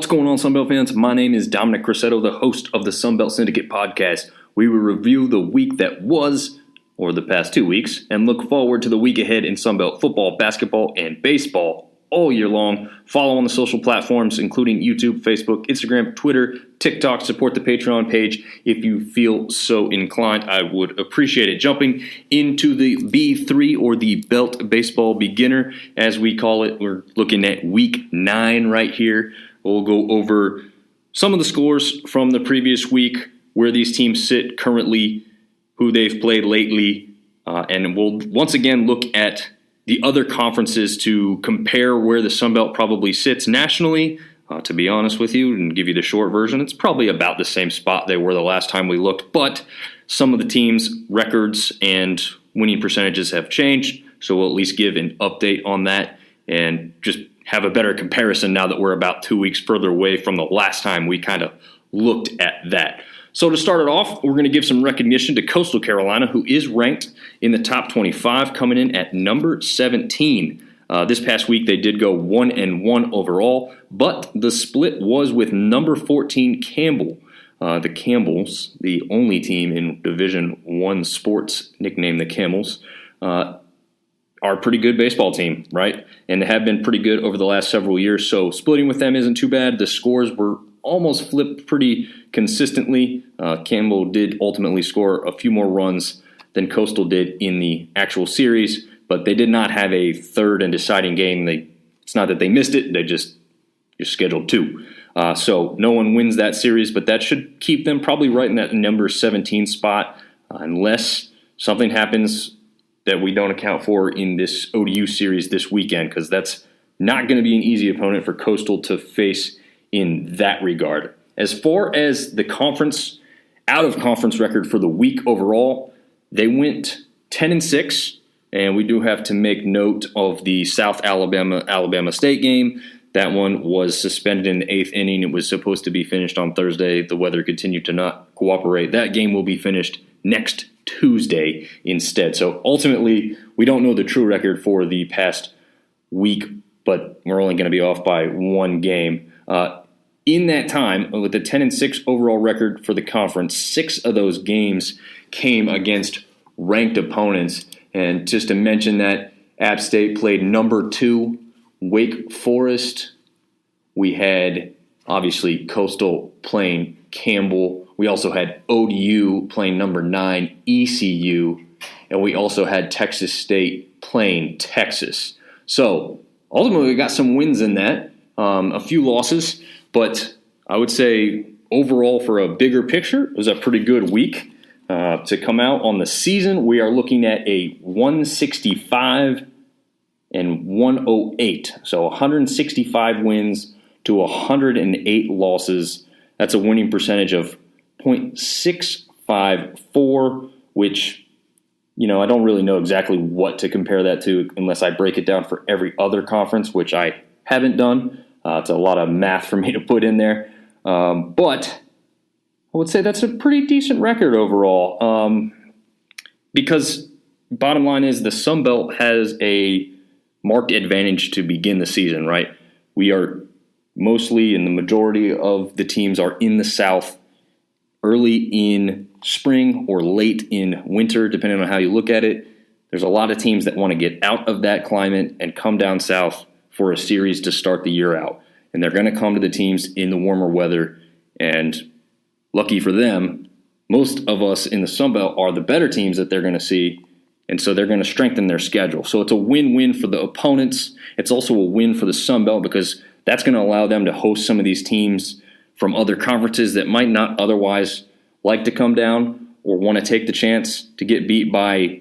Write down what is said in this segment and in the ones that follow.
What's going on, Sunbelt fans? My name is Dominic Cressetto, the host of the Sunbelt Syndicate podcast. We will review the week that was, or the past 2 weeks, and look forward to the week ahead in Sunbelt football, basketball, and baseball all year long. Follow on the social platforms, including YouTube, Facebook, Instagram, Twitter, TikTok. Support the Patreon page if you feel so inclined. I would appreciate it. Jumping into the B3, or the Belt Baseball Beginner, as we call it. We're looking at week 9 right here. We'll go over some of the scores from the previous week, where these teams sit currently, who they've played lately, and we'll once again look at the other conferences to compare where the Sunbelt probably sits nationally. To be honest with you and give you the short version, it's probably about the same spot they were the last time we looked, but some of the teams' records and winning percentages have changed, so we'll at least give an update on that and just have a better comparison now that we're about 2 weeks further away from the last time we kind of looked at that. So to start it off, we're going to give some recognition to Coastal Carolina, who is ranked in the top 25, coming in at number 17. This past week, they did go 1-1 overall, but the split was with number 14 Campbell. The Campbells, the only team in Division I sports, nicknamed the Camels, are a pretty good baseball team, right? And they have been pretty good over the last several years, so splitting with them isn't too bad. The scores were almost flipped pretty consistently. Campbell did ultimately score a few more runs than Coastal did in the actual series, but they did not have a third and deciding game. It's not that they missed it, they just scheduled 2. So no one wins that series, but that should keep them probably right in that number 17 spot, unless something happens that we don't account for in this ODU series this weekend, because that's not going to be an easy opponent for Coastal to face in that regard. As far as the conference, out-of-conference record for the week overall, they went 10-6, and we do have to make note of the South Alabama State game. That one was suspended in the 8th inning. It was supposed to be finished on Thursday. The weather continued to not cooperate. That game will be finished next Tuesday instead. So ultimately, we don't know the true record for the past week, but we're only going to be off by 1 game. In that time, with the 10-6 overall record for the conference, 6 of those games came against ranked opponents. And just to mention that, App State played number 2 Wake Forest. We had, obviously, Coastal playing Campbell. We also had ODU playing number 9 ECU. And we also had Texas State playing Texas. So ultimately, we got some wins in that, a few losses. But I would say overall, for a bigger picture, it was a pretty good week to come out on the season. We are looking at a 165 and 108. So 165 wins to 108 losses. That's a winning percentage of .654, which, I don't really know exactly what to compare that to unless I break it down for every other conference, which I haven't done. It's a lot of math for me to put in there. But I would say that's a pretty decent record overall. Because bottom line is the Sun Belt has a marked advantage to begin the season, right? We are mostly, and the majority of the teams are in the South early in spring or late in winter, depending on how you look at it. There's a lot of teams that want to get out of that climate and come down south for a series to start the year out. And they're going to come to the teams in the warmer weather. And lucky for them, most of us in the Sun Belt are the better teams that they're going to see. And so they're going to strengthen their schedule. So it's a win-win for the opponents. It's also a win for the Sun Belt, because that's going to allow them to host some of these teams from other conferences that might not otherwise like to come down or want to take the chance to get beat by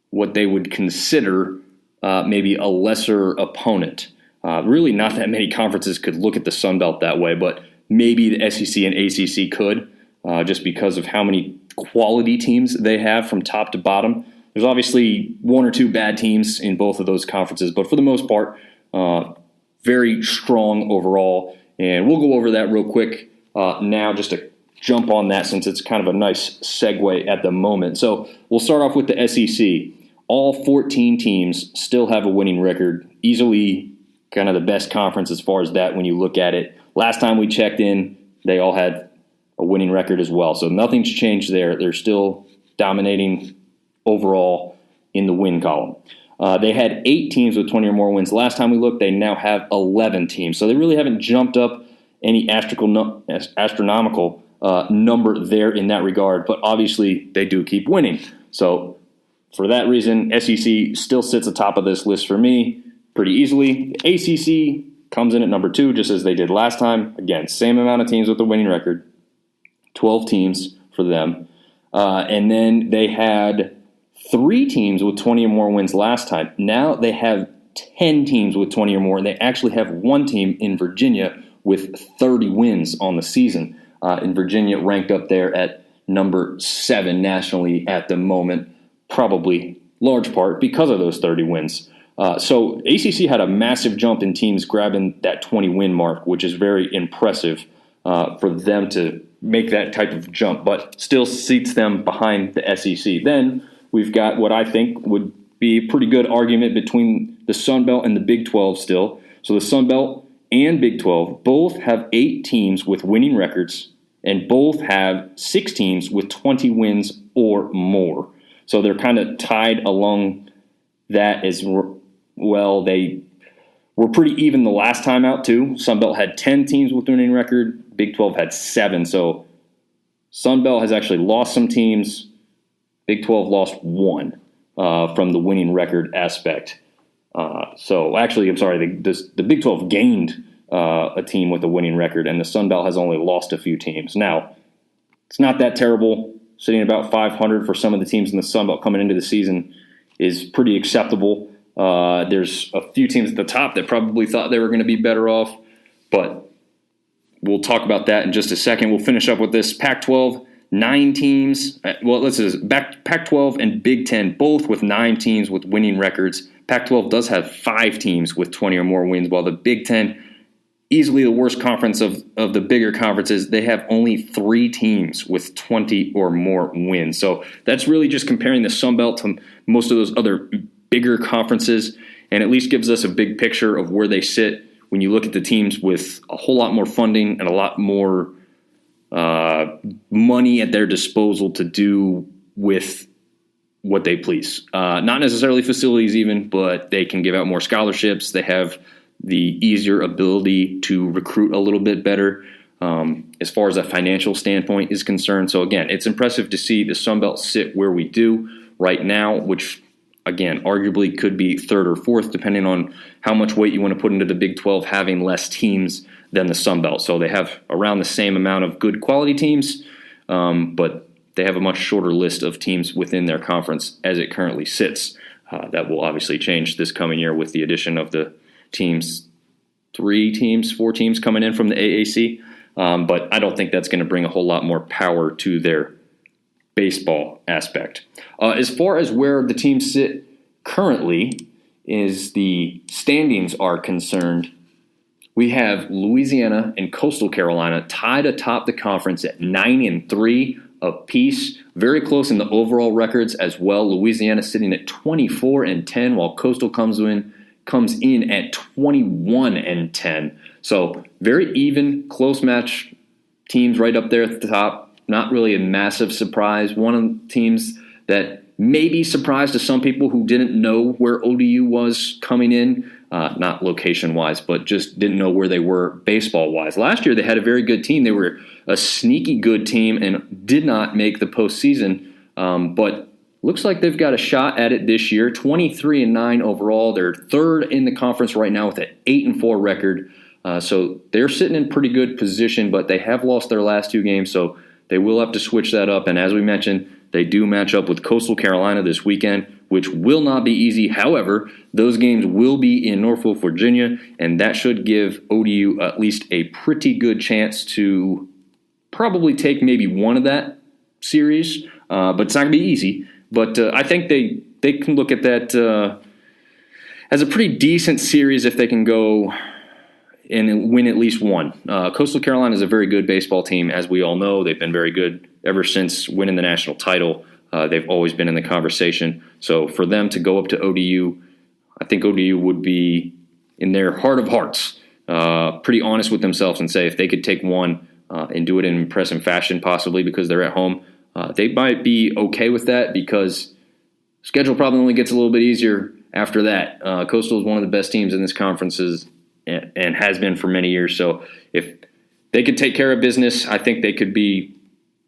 what they would consider maybe a lesser opponent. Really not that many conferences could look at the Sun Belt that way, but maybe the SEC and ACC could, just because of how many quality teams they have from top to bottom. There's obviously 1 or 2 bad teams in both of those conferences, but for the most part, very strong overall. And we'll go over that real quick now, just to jump on that, since it's kind of a nice segue at the moment. So we'll start off with the SEC. All 14 teams still have a winning record, easily kind of the best conference as far as that when you look at it. Last time we checked in, they all had a winning record as well. So nothing's changed there. They're still dominating overall in the win column. They had 8 teams with 20 or more wins. Last time we looked, they now have 11 teams. So they really haven't jumped up any astronomical number there in that regard. But obviously, they do keep winning. So for that reason, SEC still sits atop of this list for me pretty easily. The ACC comes in at number 2, just as they did last time. Again, same amount of teams with a winning record, 12 teams for them. And then they had 3 teams with 20 or more wins last time. Now they have 10 teams with 20 or more, and they actually have 1 team in Virginia with 30 wins on the season. In Virginia, ranked up there at number 7 nationally at the moment, probably large part because of those 30 wins. So ACC had a massive jump in teams grabbing that 20-win mark, which is very impressive for them to make that type of jump, but still seats them behind the SEC. Then we've got what I think would be a pretty good argument between the Sun Belt and the Big 12 still. So the Sun Belt and Big 12 both have 8 teams with winning records, and both have 6 teams with 20 wins or more. So they're kind of tied along that as well. They were pretty even the last time out, too. Sun Belt had 10 teams with winning record. Big 12 had 7. So Sun Belt has actually lost some teams. Big 12 lost 1 from the winning record aspect. The Big 12 gained a team with a winning record, and the Sun Belt has only lost a few teams. Now, it's not that terrible. Sitting at about 500 for some of the teams in the Sun Belt coming into the season is pretty acceptable. There's a few teams at the top that probably thought they were going to be better off, but we'll talk about that in just a second. We'll finish up with this. Pac-12, 9 teams. Pac-12 and Big Ten, both with 9 teams with winning records. Pac-12 does have 5 teams with 20 or more wins, while the Big Ten, easily the worst conference of the bigger conferences, they have only 3 teams with 20 or more wins. So that's really just comparing the Sun Belt to most of those other bigger conferences, and at least gives us a big picture of where they sit when you look at the teams with a whole lot more funding and a lot more money at their disposal to do with what they please. Not necessarily facilities even, but they can give out more scholarships. They have the easier ability to recruit a little bit better as far as a financial standpoint is concerned. So again, it's impressive to see the Sun Belt sit where we do right now, which again, arguably could be 3rd or 4th, depending on how much weight you want to put into the Big 12 having less teams than the Sun Belt. So they have around the same amount of good quality teams, but they have a much shorter list of teams within their conference as it currently sits. That will obviously change this coming year with the addition of the teams, 4 teams coming in from the AAC. But I don't think that's going to bring a whole lot more power to their baseball aspect. As far as where the teams sit currently, as the standings are concerned, we have Louisiana and Coastal Carolina tied atop the conference at 9-3 apiece. Very close in the overall records as well. Louisiana sitting at 24-10, while Coastal comes in at 21-10. So very even, close match teams right up there at the top. Not really a massive surprise. One of the teams that may be surprised to some people who didn't know where ODU was coming in, not location-wise, but just didn't know where they were baseball-wise. Last year they had a very good team. They were a sneaky good team and did not make the postseason, but looks like they've got a shot at it this year. 23-9 overall. They're 3rd in the conference right now with an 8-4 record. So they're sitting in pretty good position, but they have lost their last 2 games, so they will have to switch that up. And as we mentioned, they do match up with Coastal Carolina this weekend, which will not be easy. However, those games will be in Norfolk, Virginia, and that should give ODU at least a pretty good chance to probably take maybe one of that series. But it's not going to be easy. But I think they can look at that as a pretty decent series if they can go and win at least one. Coastal Carolina is a very good baseball team, as we all know. They've been very good ever since winning the national title. They've always been in the conversation. So for them to go up to ODU, I think ODU would be in their heart of hearts, pretty honest with themselves and say if they could take one and do it in impressive fashion, possibly because they're at home, they might be okay with that because schedule probably only gets a little bit easier after that. Coastal is one of the best teams in this conference and has been for many years. So if they could take care of business, I think they could be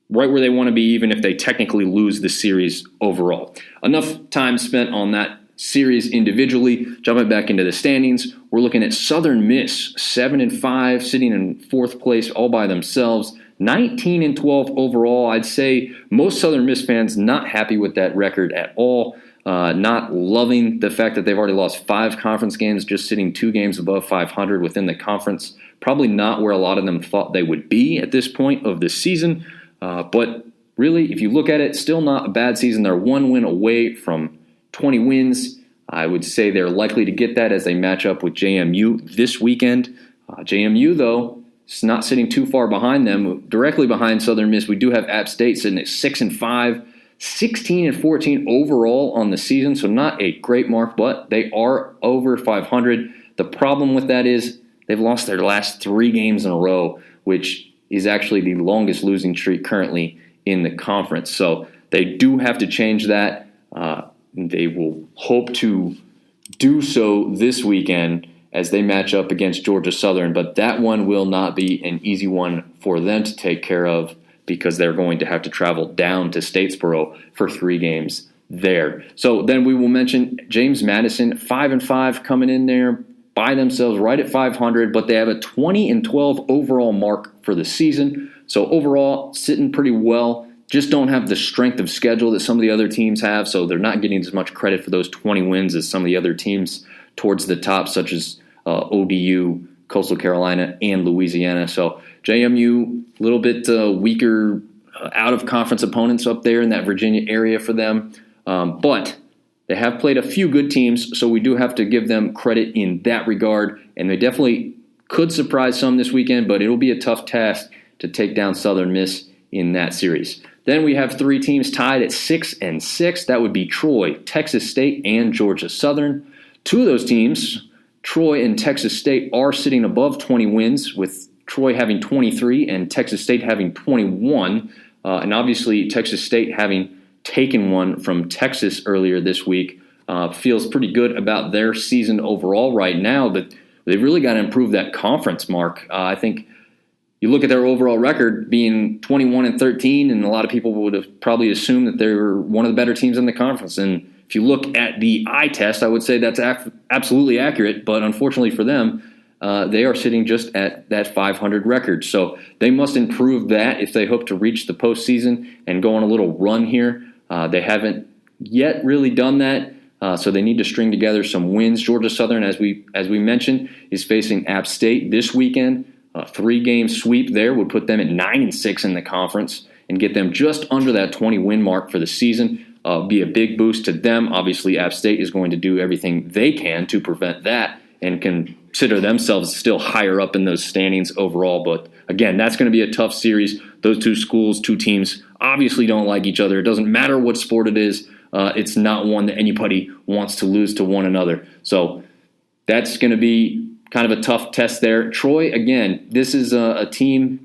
right where they want to be, even if they technically lose the series overall. Enough time spent on that series individually. Jumping back into the standings, we're looking at Southern Miss, 7-5, sitting in fourth place all by themselves. 19-12 overall. I'd say most Southern Miss fans not happy with that record at all. Not loving the fact that they've already lost 5 conference games, just sitting 2 games above 500 within the conference. Probably not where a lot of them thought they would be at this point of the season. But really, if you look at it, still not a bad season. They're 1 win away from 20 wins. I would say they're likely to get that as they match up with JMU this weekend. JMU, though, is not sitting too far behind them. Directly behind Southern Miss, we do have App State sitting at 6-5, 16-14 overall on the season, so not a great mark, but they are over 500. The problem with that is they've lost their last 3 games in a row, which is actually the longest losing streak currently in the conference. So they do have to change that. They will hope to do so this weekend as they match up against Georgia Southern, but that one will not be an easy one for them to take care of because they're going to have to travel down to Statesboro for 3 games there. So then we will mention James Madison, 5-5 coming in there by themselves right at 500, but they have a 20-12 overall mark for the season. So overall, sitting pretty well. Just don't have the strength of schedule that some of the other teams have, so they're not getting as much credit for those 20 wins as some of the other teams towards the top, such as ODU, Coastal Carolina, and Louisiana. So JMU, a little bit weaker out-of-conference opponents up there in that Virginia area for them. But they have played a few good teams, so we do have to give them credit in that regard. And they definitely could surprise some this weekend, but it'll be a tough task to take down Southern Miss in that series. Then we have 3 teams tied at 6-6. That would be Troy, Texas State, and Georgia Southern. 2 of those teams, Troy and Texas State, are sitting above 20 wins, with Troy having 23 and Texas State having 21. And obviously Texas State having taken one from Texas earlier this week feels pretty good about their season overall right now, but they've really got to improve that conference mark. I think you look at their overall record being 21-13, and a lot of people would have probably assumed that they were one of the better teams in the conference. And if you look at the eye test, I would say that's absolutely accurate. But unfortunately for them, they are sitting just at that 500 record. So they must improve that if they hope to reach the postseason and go on a little run here. They haven't yet really done that. So they need to string together some wins. Georgia Southern, as we mentioned, is facing App State this weekend. A 3-game sweep there would put them at 9-6 in the conference and get them just under that 20-win mark for the season. Be a big boost to them. Obviously, App State is going to do everything they can to prevent that and consider themselves still higher up in those standings overall. But again, that's going to be a tough series. Those 2 schools, 2 teams, obviously don't like each other. It doesn't matter what sport it is. It's not one that anybody wants to lose to one another. So that's going to be kind of a tough test there. Troy, again, this is a team,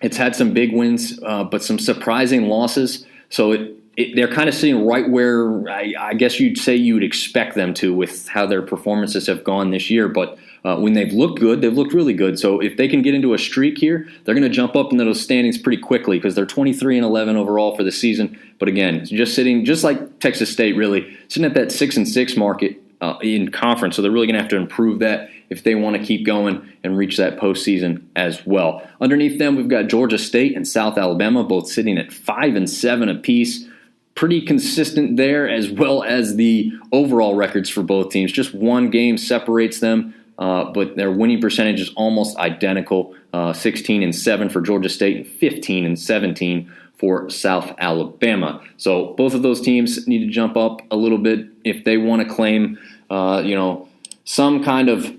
it's had some big wins, but some surprising losses. So they're kind of sitting right where I guess you'd say you would expect them to with how their performances have gone this year. But when they've looked good, they've looked really good. So if they can get into a streak here, they're going to jump up into those standings pretty quickly because they're 23-11 overall for the season. But again, just sitting, just like Texas State, really, sitting at that 6-6 market in conference. So they're really going to have to improve that if they want to keep going and reach that postseason as well. Underneath them, we've got Georgia State and South Alabama, both sitting at 5-7 apiece. Pretty consistent there, as well as the overall records for both teams. Just 1 game separates them, but their winning percentage is almost identical. 16-7 for Georgia State and 15-17 for South Alabama. So both of those teams need to jump up a little bit if they want to claim, some kind of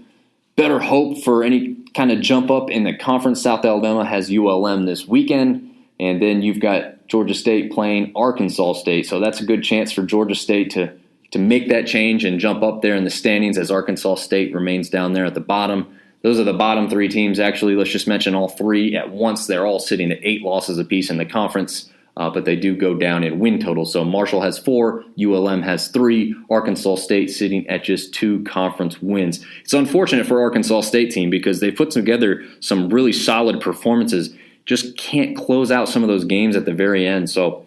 better hope for any kind of jump up in the conference. South Alabama has ULM this weekend, and then you've got Georgia State playing Arkansas State. So that's a good chance for Georgia State to to make that change and jump up there in the standings as Arkansas State remains down there at the bottom. Those are the bottom 3 teams. Actually, let's just mention all 3 at once. They're all sitting at 8 losses apiece in the conference, but they do go down in win total. So Marshall has 4, ULM has 3, Arkansas State sitting at just 2 conference wins. It's unfortunate for Arkansas State team because they put together some really solid performances, just can't close out some of those games at the very end. So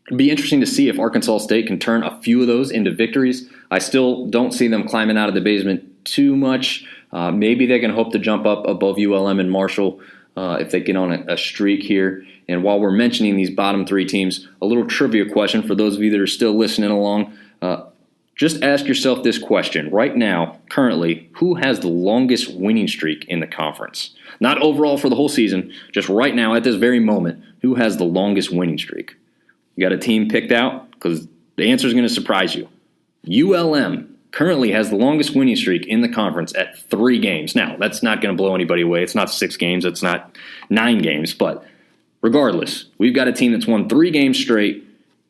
it'd be interesting to see if Arkansas State can turn a few of those into victories. I still don't see them climbing out of the basement too much. Maybe they can hope to jump up above ULM and Marshall if they get on a streak here. And while we're mentioning these bottom 3 teams, a little trivia question for those of you that are still listening along. Just ask yourself this question. Right now, currently, who has the longest winning streak in the conference? Not overall for the whole season, just right now at this very moment, who has the longest winning streak? You got a team picked out? Because the answer is going to surprise you. ULM currently has the longest winning streak in the conference at 3 games. Now, that's not going to blow anybody away. It's not 6 games. It's not 9 games. But regardless, we've got a team that's won 3 games straight,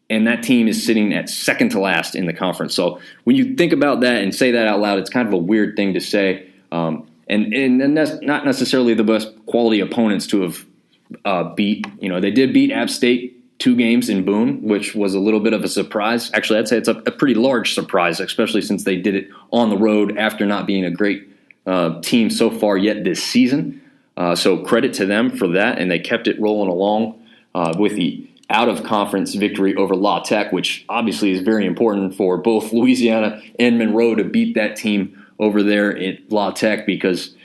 and that team is sitting at second to last in the conference. So when you think about that and say that out loud, it's kind of a weird thing to say. And that's not necessarily the best quality opponents to have beat. You know, they did beat App State 2 games in Boone, which was a little bit of a surprise. Actually, I'd say it's a pretty large surprise, especially since they did it on the road after not being a great team so far yet this season. So credit to them for that, and they kept it rolling along with the out-of-conference victory over La Tech, which obviously is very important for both Louisiana and Monroe to beat that team over there at La Tech, because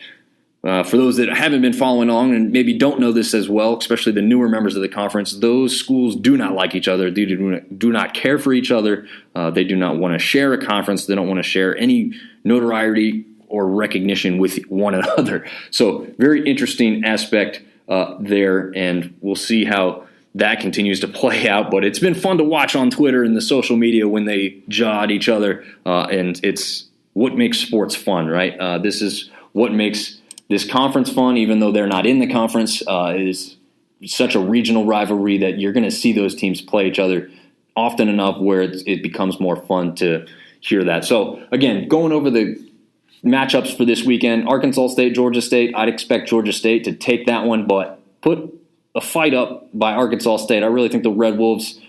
for those that haven't been following along and maybe don't know this as well, especially the newer members of the conference, those schools do not like each other. They do not care for each other. They do not want to share a conference. They don't want to share any notoriety or recognition with one another. So very interesting aspect there, and we'll see how that continues to play out. But it's been fun to watch on Twitter and the social media when they jaw at each other, and it's what makes sports fun, right? This is what makes this conference fun, even though they're not in the conference. Is such a regional rivalry that you're going to see those teams play each other often enough where it becomes more fun to hear that. So, again, going over the matchups for this weekend, Arkansas State, Georgia State, I'd expect Georgia State to take that one, but put a fight up by Arkansas State. I really think the Red Wolves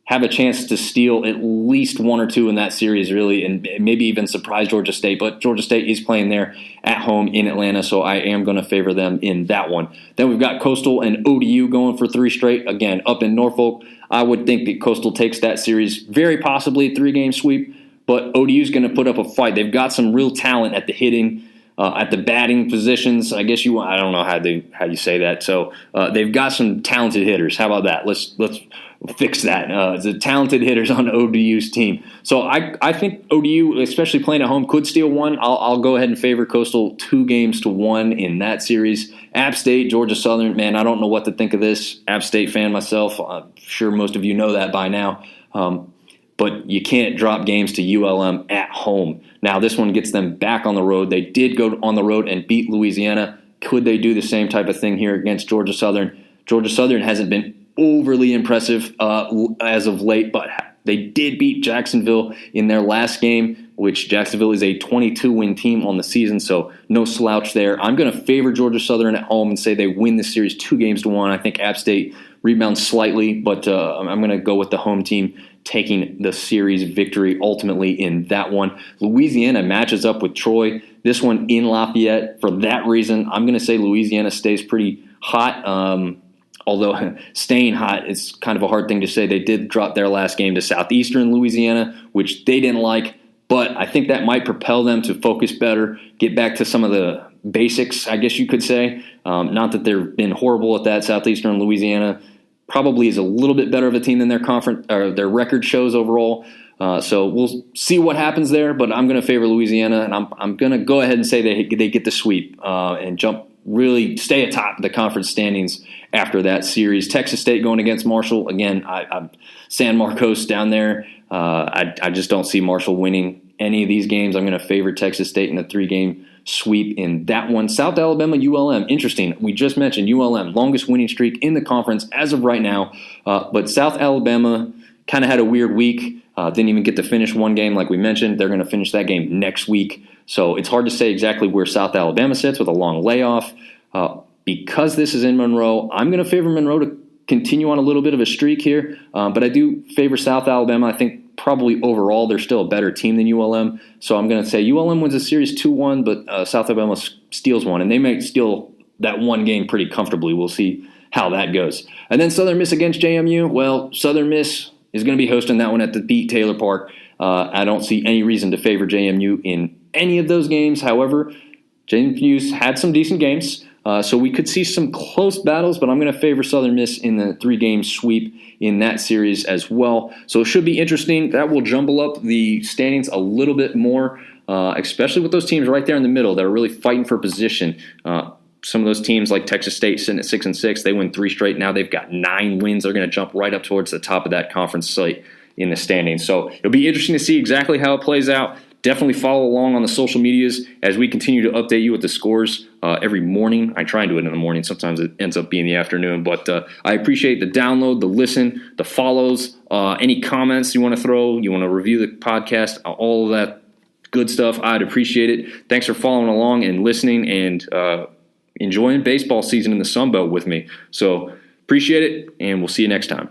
have a chance to steal at least 1 or 2 in that series, really, and maybe even surprise Georgia State. But Georgia State is playing there at home in Atlanta, so I am going to favor them in that one. Then we've got Coastal and ODU going for 3 straight, again, up in Norfolk. I would think that Coastal takes that series very possibly a 3-game sweep, but ODU's going to put up a fight. They've got some real talent at the hitting, at the batting positions. I guess I don't know how you say that. So they've got some talented hitters. How about that? Let's fix that. The talented hitters on ODU's team. So I think ODU, especially playing at home, could steal one. I'll go ahead and favor Coastal 2-1 in that series. App State, Georgia Southern, man, I don't know what to think of this. App State fan myself. I'm sure most of you know that by now. But you can't drop games to ULM at home. Now, this one gets them back on the road. They did go on the road and beat Louisiana. Could they do the same type of thing here against Georgia Southern? Georgia Southern hasn't been overly impressive as of late, but they did beat Jacksonville in their last game, which Jacksonville is a 22-win team on the season, so no slouch there. I'm going to favor Georgia Southern at home and say they win the series 2-1. I think App State rebounds slightly, but I'm going to go with the home team taking the series victory ultimately in that one. Louisiana matches up with Troy. This one in Lafayette. For that reason, I'm going to say Louisiana stays pretty hot. Although staying hot is kind of a hard thing to say. They did drop their last game to Southeastern Louisiana, which they didn't like. But I think that might propel them to focus better, get back to some of the basics, I guess you could say. Not that they've been horrible at that. Southeastern Louisiana probably is a little bit better of a team than their conference or their record shows overall. So we'll see what happens there, but I'm going to favor Louisiana, and I'm going to go ahead and say they get the sweep and really stay atop the conference standings after that series. Texas State going against Marshall. Again, I'm San Marcos down there. I just don't see Marshall winning any of these games. I'm going to favor Texas State in a 3-game sweep in that one. South Alabama, ULM. Interesting. We just mentioned ULM, longest winning streak in the conference as of right now. But South Alabama kind of had a weird week. Didn't even get to finish one game like we mentioned. They're going to finish that game next week. So it's hard to say exactly where South Alabama sits with a long layoff. Because this is in Monroe, I'm going to favor Monroe to continue on a little bit of a streak here. But I do favor South Alabama. I think probably overall they're still a better team than ULM. So I'm going to say ULM wins the series 2-1, but South Alabama steals one. And they may steal that one game pretty comfortably. We'll see how that goes. And then Southern Miss against JMU. Well, Southern Miss is going to be hosting that one at the Pete Taylor Park. I don't see any reason to favor JMU in any of those games. However, JMU's had some decent games. So we could see some close battles, but I'm going to favor Southern Miss in the 3-game sweep in that series as well. So it should be interesting. That will jumble up the standings a little bit more, especially with those teams right there in the middle that are really fighting for position. Some of those teams like Texas State sitting at 6-6, they win 3 straight. Now they've got 9 wins. They're going to jump right up towards the top of that conference slate in the standings. So it'll be interesting to see exactly how it plays out. Definitely follow along on the social medias as we continue to update you with the scores every morning. I try and do it in the morning. Sometimes it ends up being the afternoon. But I appreciate the download, the listen, the follows, any comments you want to throw, you want to review the podcast, all of that good stuff. I'd appreciate it. Thanks for following along and listening and enjoying baseball season in the Sun Belt with me. So appreciate it, and we'll see you next time.